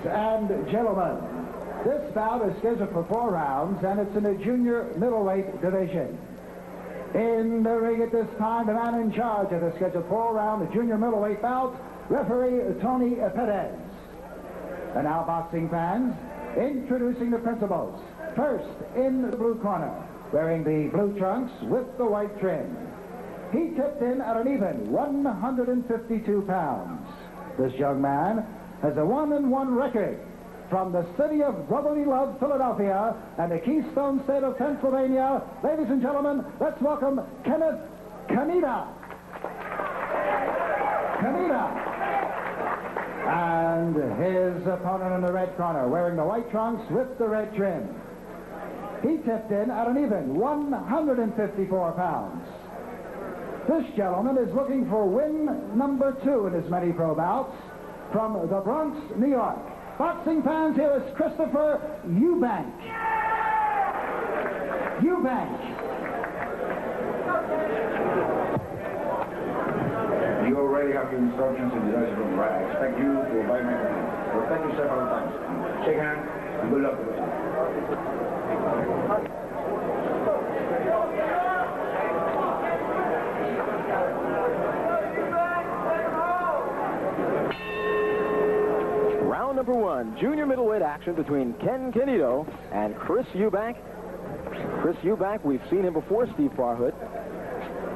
and gentlemen, this bout is scheduled for 4 rounds, and it's in the junior middleweight division. In the ring at this time, the man in charge of the scheduled 4-round junior middleweight bout, referee Tony Perez. And now, boxing fans, introducing the principals. First, in the blue corner, wearing the blue trunks with the white trim. He tipped in at an even 152 pounds. This young man has a 1-1 record from the city of brotherly love, Philadelphia, and the Keystone State of Pennsylvania. Ladies and gentlemen, let's welcome Cannido. And his opponent in the red corner, wearing the white trunks with the red trim. He tipped in at an even 154 pounds. This gentleman is looking for win number 2 in his many pro bouts from the Bronx, New York. Boxing fans, here is Christopher Eubank. You already have your instructions in the dressing room, right? I expect you to obey my command. Protect yourself several times. Shake hands and good luck to you. Round number 1, junior middleweight action between Ken Cannido and Chris Eubank. Chris Eubank, we've seen him before, Steve Farhood.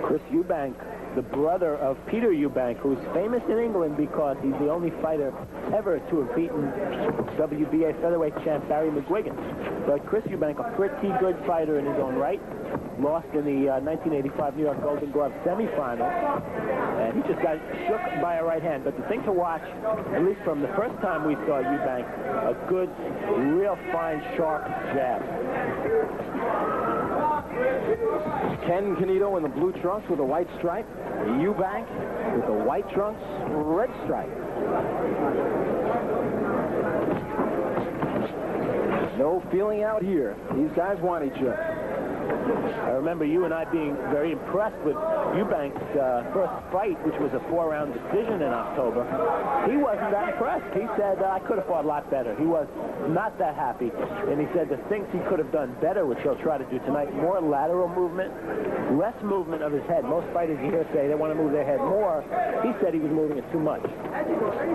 Chris Eubank, the brother of Peter Eubank, who's famous in England because he's the only fighter ever to have beaten WBA featherweight champ Barry McGuigan. But Chris Eubank, a pretty good fighter in his own right, lost in the 1985 New York Golden Glove semifinal, and he just got shook by a right hand. But the thing to watch, at least from the first time we saw Eubank, a good, real fine, sharp jab. Ken Cannido in the blue trunks with a white stripe. Eubank with the white trunks, red stripe. No feeling out here. These guys want each other. I remember you and I being very impressed with Eubank's first fight, which was a 4-round decision in October. He wasn't that impressed. He said, I could have fought a lot better. He was not that happy. And he said the things he could have done better, which he'll try to do tonight, more lateral movement, less movement of his head. Most fighters you hear say they want to move their head more. He said he was moving it too much.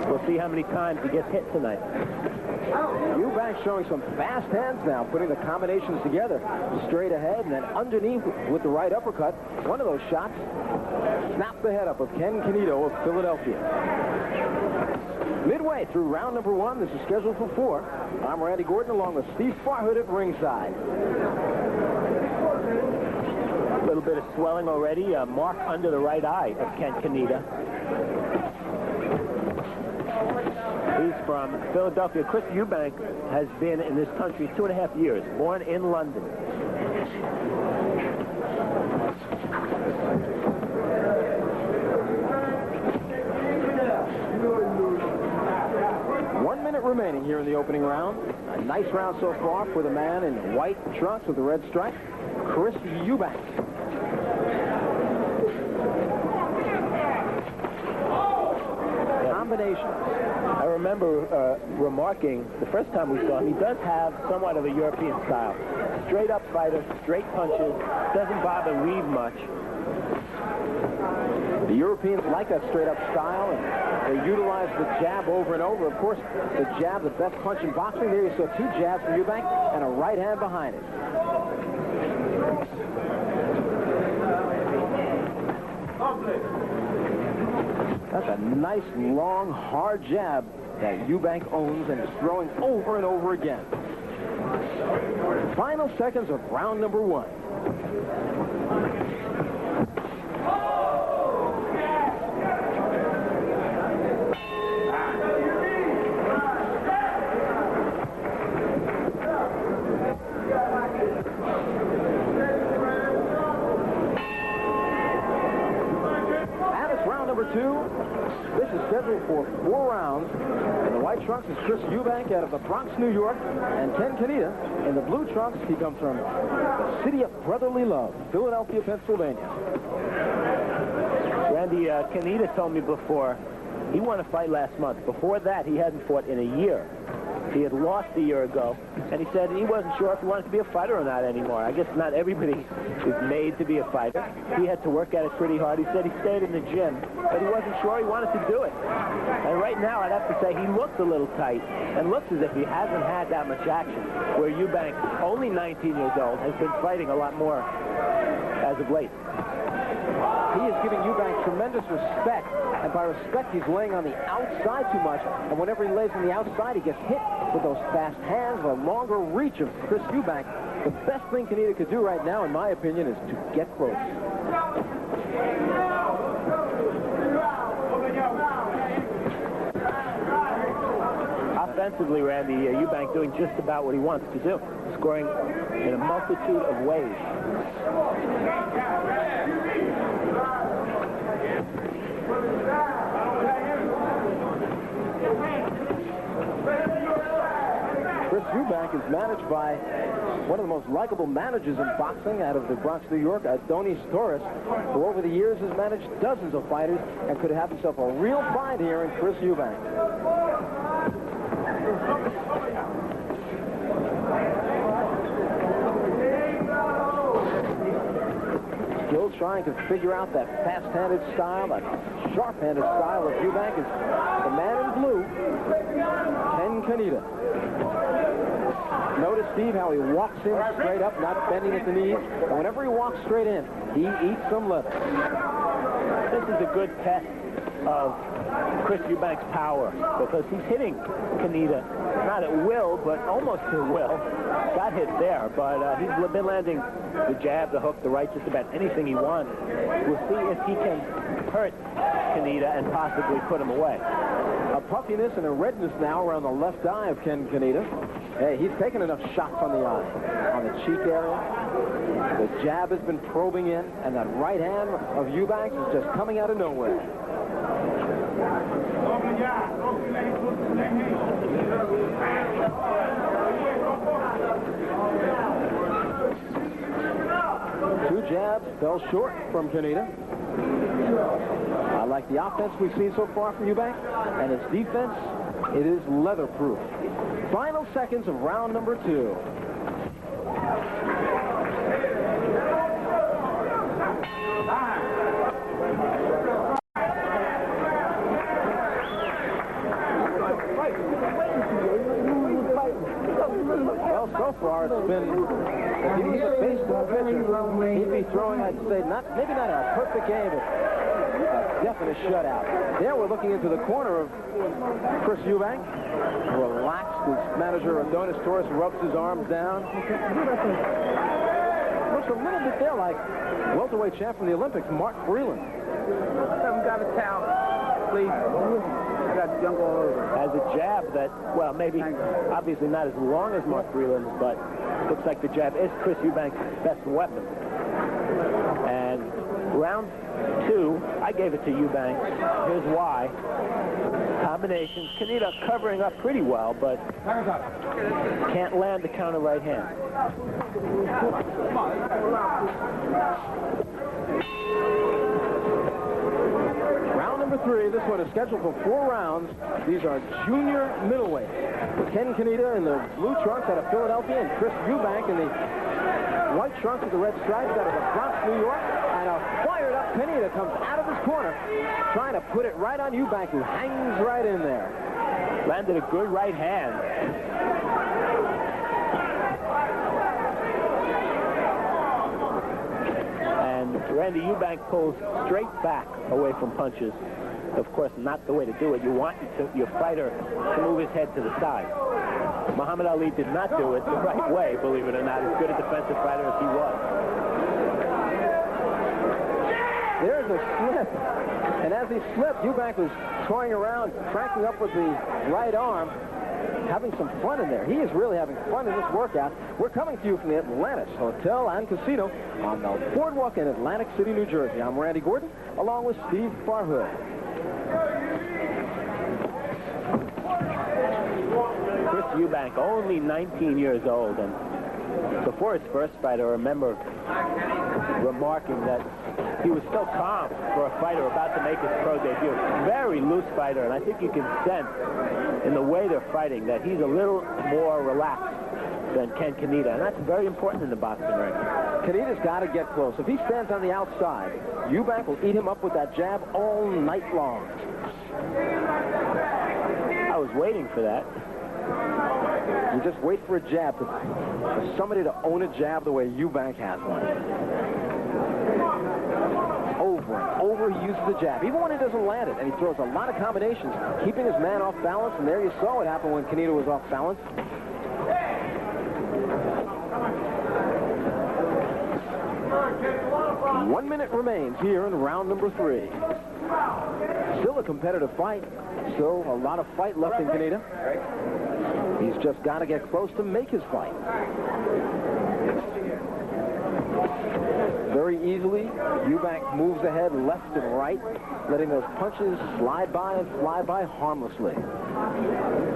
We'll see how many times he gets hit tonight. Eubank showing some fast hands now, putting the combinations together. Straight ahead and then underneath with the right uppercut. One of those shots snapped the head up of Ken Cannido of Philadelphia. Midway through round number 1, this is scheduled for 4. I'm Randy Gordon along with Steve Farhood at ringside. A little bit of swelling already, a mark under the right eye of Ken Cannido. He's from Philadelphia. Chris Eubank has been in this country 2.5 years, born in London. One minute remaining here in the opening round. A nice round so far for the man in white trunks with the red stripe, Chris Eubank. Combination. I remember remarking the first time we saw him, he does have somewhat of a European style. Straight up fighter, straight punches, doesn't bother weave much. The Europeans like that straight up style, and they utilize the jab over and over. Of course, the jab, the best punch in boxing. There you saw 2 jabs from Eubank and a right hand behind it. That's a nice, long, hard jab that Eubank owns and is throwing over and over again. Final seconds of round number 1. Number 2. This is scheduled for 4 rounds. In the white trunks is Chris Eubank out of the Bronx, New York, and Ken Cannido. In the blue trunks, he comes from the city of brotherly love, Philadelphia, Pennsylvania. Randy, Cannido told me before He won a fight last month. Before that, he hadn't fought in a year. He had lost a year ago, and he said he wasn't sure if he wanted to be a fighter or not anymore. I guess not everybody is made to be a fighter. He had to work at it pretty hard. He said he stayed in the gym, but he wasn't sure he wanted to do it. And right now, I'd have to say he looks a little tight and looks as if he hasn't had that much action, where Eubank, only 19 years old, has been fighting a lot more as of late. He is giving Eubank tremendous respect, and by respect, he's laying on the outside too much, and whenever he lays on the outside, he gets hit with those fast hands, the longer reach of Chris Eubank. The best thing Cannido could do right now, in my opinion, is to get close. Offensively, Randy, Eubank doing just about what he wants to do, scoring in a multitude of ways. Chris Eubank is managed by one of the most likable managers in boxing out of the Bronx, New York, Atlantis Torres, who over the years has managed dozens of fighters and could have himself a real fight here in Chris Eubank. Still trying to figure out that fast-handed style, that sharp-handed style of Eubank is the man in blue, Ken Cannido. Notice, Steve, how he walks in straight up, not bending at the knees. And whenever he walks straight in, he eats some leather. This is a good test of Chris Eubank's power, because he's hitting Cannido, not at will, but almost at will. Got hit there, but he's been landing the jab, the hook, the right, just about anything he wants. We'll see if he can hurt Cannido and possibly put him away. A puffiness and a redness now around the left eye of Ken Cannido. Hey, he's taken enough shots on the eye, on the cheek area. The jab has been probing in, and that right hand of Eubank is just coming out of nowhere. Two jabs fell short from Cannido. I like the offense we've seen so far from Eubank, and its defense, it is leather-proof. Final seconds of round number 2. Well, so far it's been, if he was a baseball pitcher, he'd be throwing, I'd say, maybe not a perfect game, but a definite shutout. There we're looking into the corner of Chris Eubank. Relaxed, his manager, Atlantis Torres, rubs his arms down. Looks a little bit there like welterweight champ from the Olympics, Mark Freeland. Haven't got a towel, please. I got junk all over. Has a jab that, well, maybe obviously not as long as Mark Freeland's, but looks like the jab is Chris Eubank's best weapon. And round 2, I gave it to Eubank. Here's why. Combinations. Cannido covering up pretty well, but can't land the counter right hand. Round number 3. This one is scheduled for 4 rounds. These are junior middleweights. Ken Cannido in the blue trunks out of Philadelphia, and Chris Eubank in the white trunks with the red stripes out of the Bronx, New York. And a fired-up Cannido comes out of his corner, trying to put it right on Eubank, who hangs right in there. Landed a good right hand. And Randy Eubank pulls straight back away from punches. Of course, not the way to do it. You want your fighter to move his head to the side. Muhammad Ali did not do it the right way, believe it or not, as good a defensive fighter as he was. There's a slip. And as he slipped, Eubank was toying around, cranking up with the right arm, having some fun in there. He is really having fun in this workout. We're coming to you from the Atlantis Hotel and Casino on the boardwalk in Atlantic City, New Jersey. I'm Randy Gordon, along with Steve Farhood. Chris Eubank, only 19 years old, and Before his first fight, I remember remarking that he was so calm for a fighter about to make his pro debut. Very loose fighter, and I think you can sense in the way they're fighting that he's a little more relaxed than Ken Cannido, and that's very important in the boxing ring. Cannido's got to get close. If he stands on the outside, Eubank will eat him up with that jab all night long. I was waiting for that. You just wait for a jab, for somebody to own a jab the way Eubank has one. Over and over he uses the jab, even when he doesn't land it, and he throws a lot of combinations, keeping his man off balance, and there you saw what happened when Cannido was off balance. One minute remains here in round number 3. Still a competitive fight. Still a lot of fight left in Cannido. He's just got to get close to make his fight. Very easily, Eubank moves ahead left and right, letting those punches slide by and fly by harmlessly.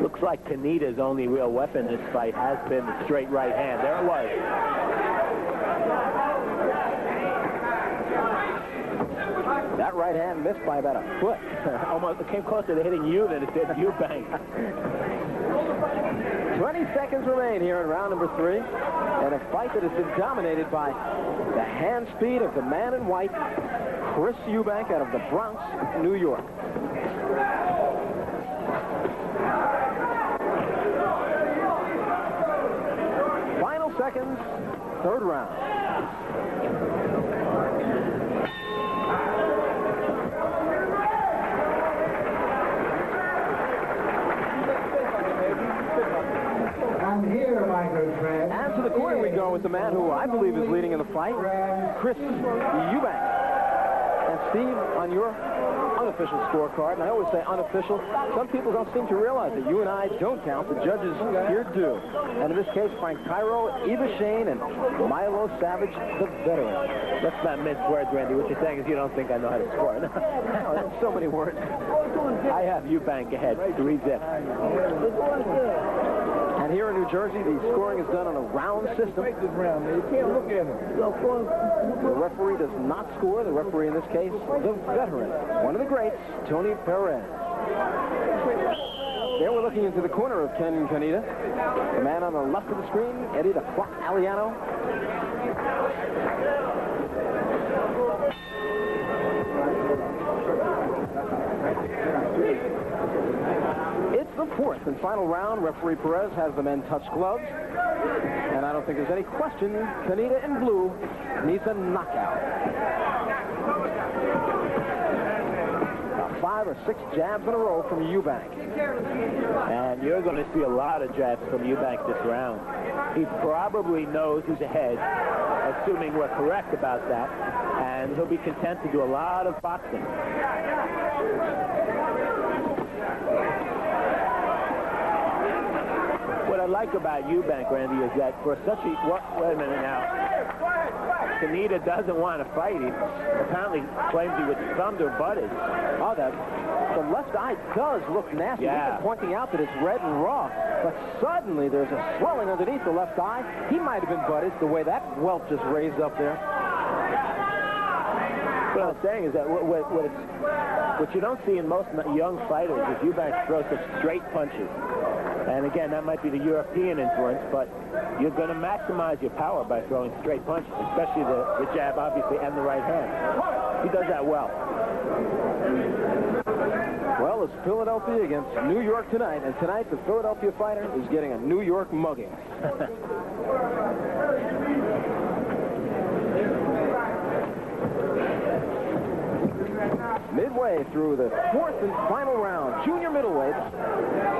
Looks like Cannido's only real weapon in this fight has been the straight right hand. There it was. That right hand missed by about a foot. Almost, it came closer to hitting you than it did Eubank. 20 seconds remain here in round number 3, and a fight that has been dominated by the hand speed of the man in white, Chris Eubank, out of the Bronx, New York. Final seconds, third round. And here, my good friend. And to the corner we go with the man who I believe is leading in the fight, Chris Eubank. And Steve, on your unofficial scorecard, and I always say unofficial, some people don't seem to realize that you and I don't count. The judges here do. And in this case, Frank Cairo, Eva Shane, and Milo Savage, the veteran. Let's not mince words, Randy. What you're saying is you don't think I know how to score. No, that's so many words. I have Eubank ahead, 3-zip. And here in New Jersey, the scoring is done on a round system. You can't look at him. The referee does not score. The referee in this case, the veteran, one of the greats, Tony Perez. There we're looking into the corner of Ken Cannido. The man on the left of the screen, Eddie the Clock Aliano. It's the fourth and final round. Referee Perez has the men touch gloves. And I don't think there's any question Cannido in blue needs a knockout. 5 or 6 jabs in a row from Eubank. And you're going to see a lot of jabs from Eubank this round. He probably knows who's ahead, assuming we're correct about that, and he'll be content to do a lot of boxing. What I like about Eubank, Randy, is that for such a... Wait a minute now. Cannido doesn't want to fight. He apparently claims he was thumbed or butted. Oh, the left eye does look nasty. Yeah. We've been pointing out that it's red and raw, but suddenly there's a swelling underneath the left eye. He might have been butted the way that welt just raised up there. What I'm saying is that what you don't see in most young fighters is Eubank throws such straight punches. And again, that might be the European influence, but you're going to maximize your power by throwing straight punches, especially the jab, obviously, and the right hand. He does that well. Well, it's Philadelphia against New York tonight, and tonight the Philadelphia fighter is getting a New York mugging. Midway through the fourth and final round, junior middleweights,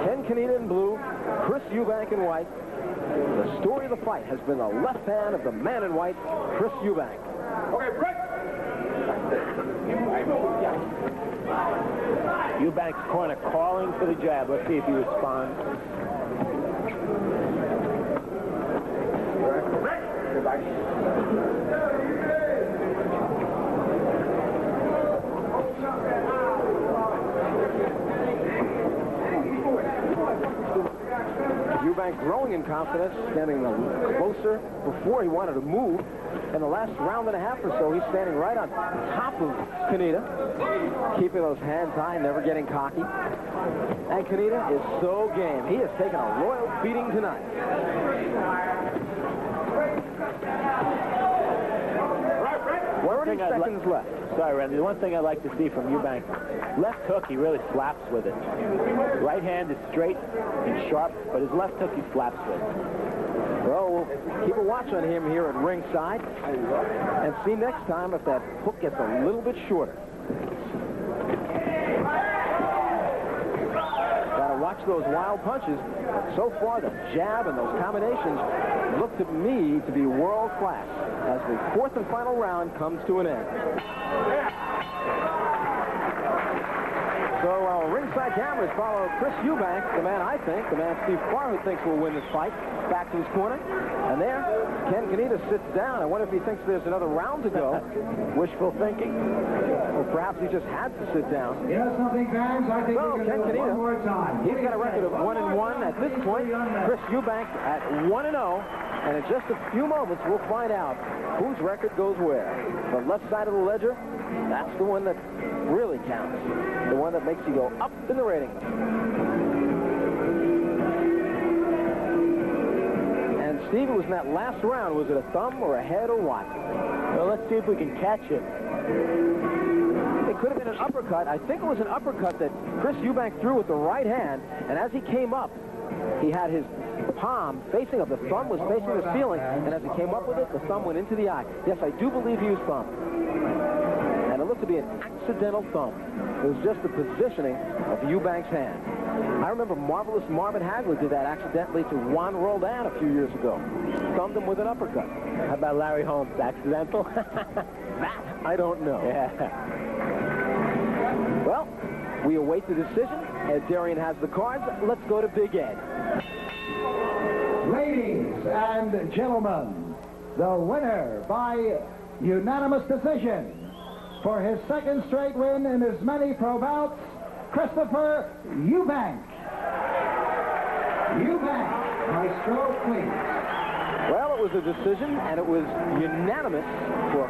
Ken Cannido in blue, Chris Eubank in white. The story of the fight has been the left hand of the man in white, Chris Eubank. Okay, break! Eubank's corner calling for the jab. Let's see if he responds. Eubank Eubank growing in confidence, standing a little closer before he wanted to move. In the last round and a half or so, he's standing right on top of Cannido, keeping those hands high, never getting cocky. And Cannido is so game. He has taken a royal beating tonight. 30 seconds left. Sorry, Randy. The one thing I like to see from Eubank, left hook, he really slaps with it. Right hand is straight and sharp, but his left hook he slaps with. Well, we'll keep a watch on him here at ringside and see next time if that hook gets a little bit shorter. Gotta watch those wild punches. So far, the jab and those combinations look to me to be world class as the fourth and final round comes to an end. So ringside cameras follow Chris Eubank, the man I think, the man Steve Farhood thinks will win this fight, back to his corner. And there, Ken Cannido sits down. I wonder if he thinks there's another round to go. Wishful thinking. Or perhaps he just had to sit down. You know something, fans? I think we can do it one more time. He's got a record of 1-1 at this point. Chris Eubank at 1-0. And in just a few moments, we'll find out whose record goes where. The left side of the ledger, that's the one that really counts. The one that makes you go up in the ratings. And Steve, it was in that last round. Was it a thumb or a head or what? Well, let's see if we can catch it. It could have been an uppercut. I think it was an uppercut that Chris Eubank threw with the right hand. And as he came up, he had his palm facing up. The thumb was facing the ceiling. And as he came up with it, the thumb went into the eye. Yes, I do believe he was thumbed. And it looked to be an accidental thumb. It was just the positioning of Eubank's hand. I remember Marvelous Marvin Hagler did that accidentally to Juan Roldan a few years ago. Thumbed him with an uppercut. How about Larry Holmes? Accidental? That, I don't know. Yeah. Well, we await the decision. Ed Darian has the cards. Let's go to Big Ed. Ladies and gentlemen, the winner by unanimous decision for his second straight win in as many pro bouts, Christopher Eubank. Eubank, maestro, please. Well, it was a decision, and it was unanimous for